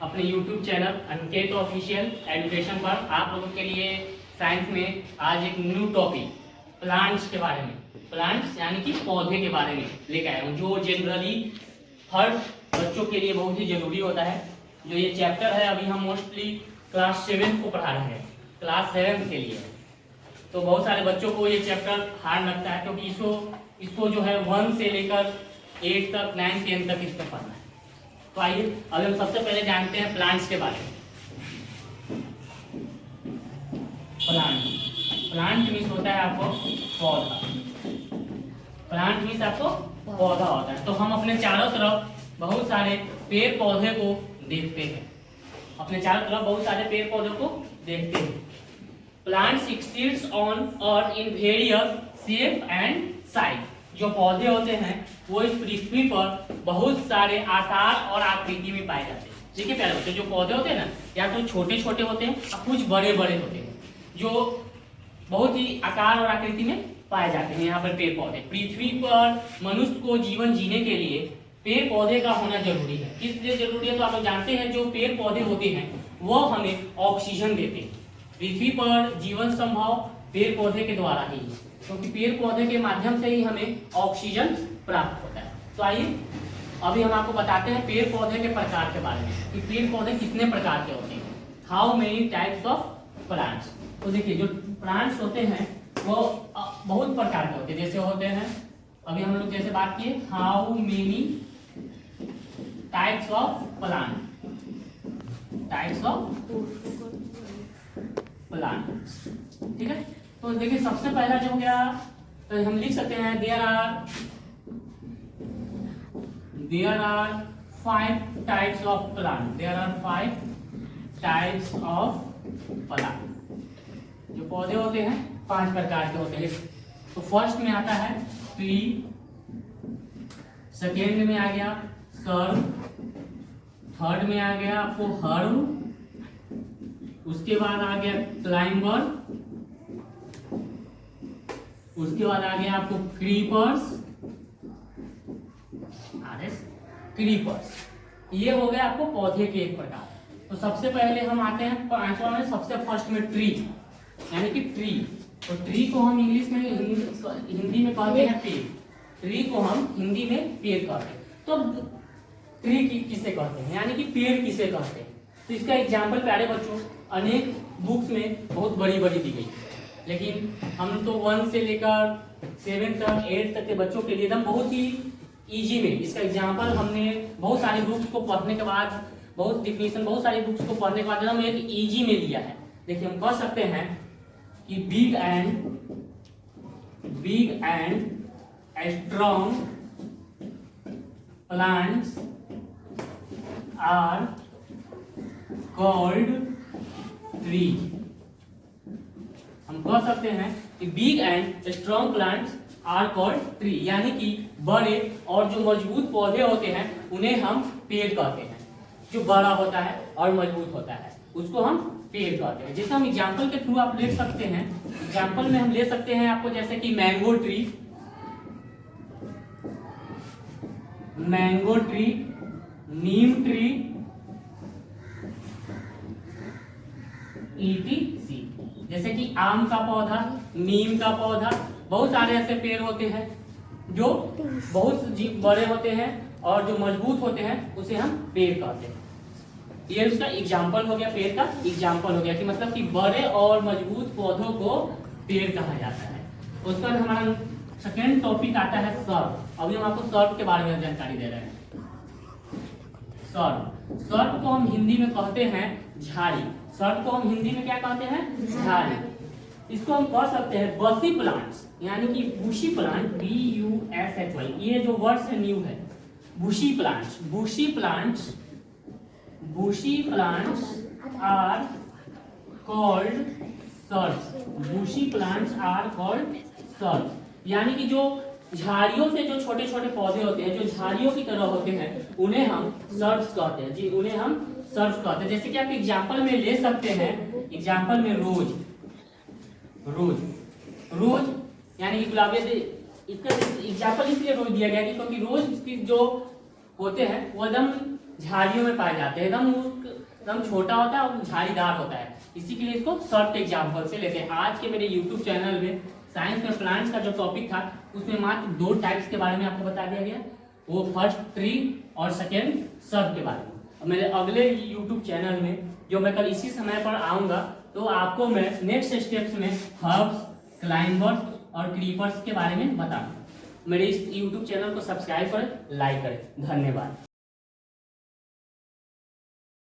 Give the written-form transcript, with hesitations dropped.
अपने YouTube channel Aniket official education पर आप लोगों के लिए साइंस में आज एक न्यू टॉपिक प्लांट्स के बारे में, प्लांट्स यानी कि पौधे के बारे में लेकर आया हूँ, जो जनरली हर बच्चों के लिए बहुत ही जरूरी होता है। जो ये चैप्टर है अभी हम मोस्टली क्लास 7 को पढ़ा रहे हैं, क्लास 7 के लिए। तो बहुत सारे बच्चों को ये चैप्टर हार्ड लगता है क्योंकि इसको जो है 1 से लेकर 8 तक 9 10 तक इसको पढ़ना है। तो आइए अभी हम सबसे पहले जानते हैं प्लांट्स के बारे में। प्लांट मीन्स होता है आपको पौधा। प्लांट मीन्स आपको पौधा होता है। तो हम अपने चारों तरफ बहुत सारे पेड़ पौधे को देखते हैं, अपने चारों तरफ बहुत सारे पेड़ पौधों को देखते हैं। Plants exist on earth in various shape and size. जो पौधे होते हैं वो इस पृथ्वी पर बहुत सारे आकार और आकृति में पाए जाते हैं। देखिए प्यारे बच्चों, जो पौधे होते हैं ना, या तो छोटे छोटे होते हैं और कुछ बड़े बड़े होते हैं, जो बहुत ही आकार और आकृति में पाए जाते हैं। यहाँ पर पेड़ पौधे, पृथ्वी पर मनुष्य को जीवन जीने के लिए पेड़ पौधे का होना जरूरी है। किस लिए जरूरी है तो आप लोग जानते हैं, जो पेड़ पौधे होते हैं वो हमें ऑक्सीजन देते हैं। पृथ्वी पर जीवन संभव पेड़ पौधे के द्वारा ही है, क्योंकि पेड़ पौधे के माध्यम से ही हमें ऑक्सीजन प्राप्त होता है। तो आइए अभी हम आपको बताते हैं पेड़ पौधे के प्रकार के बारे में, कि पेड़ पौधे कितने प्रकार के होते हैं। How many types of plants. तो देखिए, जो प्लांट्स होते हैं वो बहुत प्रकार के होते हैं। जैसे होते हैं, अभी हम लोग जैसे बात किए, how many types of plant, types of plant, ठीक है। तो देखिए सबसे पहला जो हो गया, तो हम लिख सकते हैं there are 5 types of plant. There are 5 types of plant. जो पौधे होते हैं 5 प्रकार के होते हैं। तो फर्स्ट में आता है ट्री, सेकेंड में आ गया सर्व, थर्ड में आ गया आपको हर्ब, उसके बाद आ गया क्लाइंबर, उसके बाद आ गया आपको क्रीपर्स। ये हो गया आपको पौधे के एक प्रकार। तो सबसे पहले हम आते हैं 5वां में, सबसे फर्स्ट में ट्री, यानी कि ट्री। तो ट्री को हम इंग्लिश में हिंदी में कहते हैं पेड़। ट्री को हम हिंदी में पेड़ कहते हैं। तो ट्री किसे कहते हैं, यानी कि पेड़ किसे कहते हैं। तो इसका एग्जाम्पल प्यारे बच्चों अनेक बुक्स में बहुत बड़ी बड़ी दी गई, लेकिन हम तो 1 से लेकर 7 तक 8 तक के बच्चों के लिए एकदम बहुत ही इजी में इसका एग्जाम्पल हमने बहुत सारी बुक्स को पढ़ने के बाद, बहुत डिफिनेशन, बहुत सारी बुक्स को पढ़ने के बाद हम एक इजी में लिया है। देखिए हम कह सकते हैं कि big and strong plants are called tree. हम कह सकते हैं कि big and strong plants are called tree, यानी कि बड़े और जो मजबूत पौधे होते हैं उन्हें हम पेड़ कहते हैं। जो बड़ा होता है और मजबूत होता है उसको हम पेड़ कहते हैं। जैसे हम एग्जाम्पल के थ्रू आप ले सकते हैं, एग्जाम्पल में हम ले सकते हैं आपको, जैसे कि मैंगो ट्री, नीम ट्री, ETC। जैसे कि आम का पौधा, नीम का पौधा, बहुत सारे ऐसे पेड़ होते हैं जो बहुत बड़े होते हैं और जो मजबूत होते हैं उसे हम पेड़ कहते हैं। ये उसका एग्जाम्पल हो गया, पेड़ का एग्जाम्पल हो गया कि मतलब कि बड़े और मजबूत पौधों को पेड़ कहा जाता है। उसके बाद हमारा सेकेंड टॉपिक आता है सर्व। अभी हम आपको सर्व के बारे में जानकारी दे रहे हैं। सर्व को हम हिंदी में कहते हैं झाड़ी। सर्व को हम हिंदी में क्या कहते हैं, झाड़ी। इसको हम कह सकते हैं बसी प्लांट्स, यानी कि बुशी प्लांट, BUSHY। ये जो वर्ड है न्यू है, बुशी प्लांट्स आर कॉल्ड सर्व। यानी कि जो झाड़ियों से जो छोटे छोटे पौधे होते हैं, जो झाड़ियों की तरह होते हैं, उन्हें हम सर्व्स कहते हैं जी, उन्हें हम सर्व्स कहते हैं। जैसे कि आप एग्जाम्पल में ले सकते हैं, एग्जाम्पल में रोज यानी कि गुलाब। इसका एग्जाम्पल इसलिए रोज दिया गया क्योंकि रोज जो होते हैं वो एकदम झाड़ियों में पाए जाते हैं, एकदम छोटा होता है और झाड़ीदार होता है, इसी के लिए इसको शॉर्ट एग्जाम्पल से लेते हैं। आज के मेरे यूट्यूब चैनल में साइंस में प्लांट्स का जो टॉपिक था उसमें मात्र 2 टाइप्स के बारे में आपको बता दिया गया, वो फर्स्ट ट्री और सेकेंड सर्व के बारे में। मेरे अगले यूट्यूब चैनल में जो मैं कल इसी समय पर आऊँगा तो आपको मैं नेक्स्ट स्टेप्स में हर्ब्स, क्लाइंबर्स और क्रीपर्स के बारे में बताऊंगा। मेरे इस यूट्यूब चैनल को सब्सक्राइब करें, लाइक करें। धन्यवाद।